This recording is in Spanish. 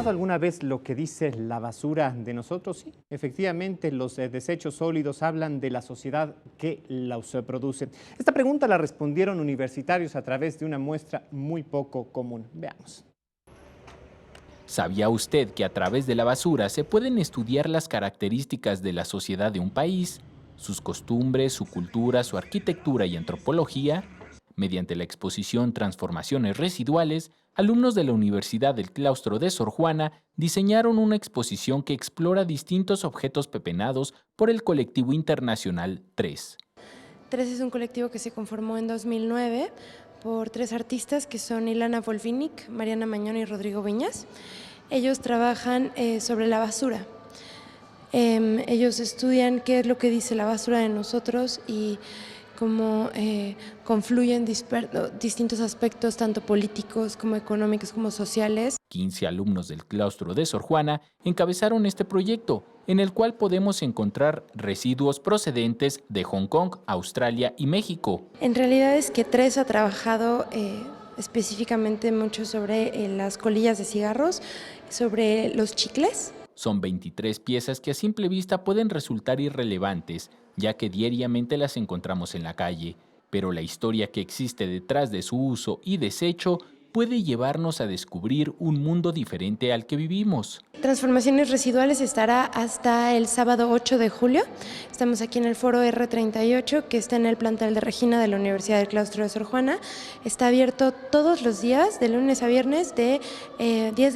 cuestionado alguna vez lo que dice la basura de nosotros? Sí, efectivamente, los desechos sólidos hablan de la sociedad que los produce. Esta pregunta la respondieron universitarios a través de una muestra muy poco común. Veamos. ¿Sabía usted que a través de la basura se pueden estudiar las características de la sociedad de un país, sus costumbres, su cultura, su arquitectura y antropología? Mediante la exposición Transformaciones Residuales, alumnos de la Universidad del Claustro de Sor Juana diseñaron una exposición que explora distintos objetos pepenados por el colectivo internacional 3. 3 es un colectivo que se conformó en 2009 por 3 artistas que son Ilana Volfinic, Mariana Mañón y Rodrigo Viñas. Ellos trabajan sobre la basura. Ellos estudian qué es lo que dice la basura de nosotros y cómo confluyen distintos aspectos, tanto políticos como económicos como sociales. 15 alumnos del Claustro de Sor Juana encabezaron este proyecto, en el cual podemos encontrar residuos procedentes de Hong Kong, Australia y México. En realidad es que 3 ha trabajado específicamente mucho sobre las colillas de cigarros, sobre los chicles. Son 23 piezas que a simple vista pueden resultar irrelevantes, ya que diariamente las encontramos en la calle, pero la historia que existe detrás de su uso y desecho puede llevarnos a descubrir un mundo diferente al que vivimos. Transformaciones Residuales estará hasta el sábado 8 de julio. Estamos aquí en el foro R38, que está en el plantel de Regina de la Universidad del Claustro de Sor Juana. Está abierto todos los días, de lunes a viernes, de 10 de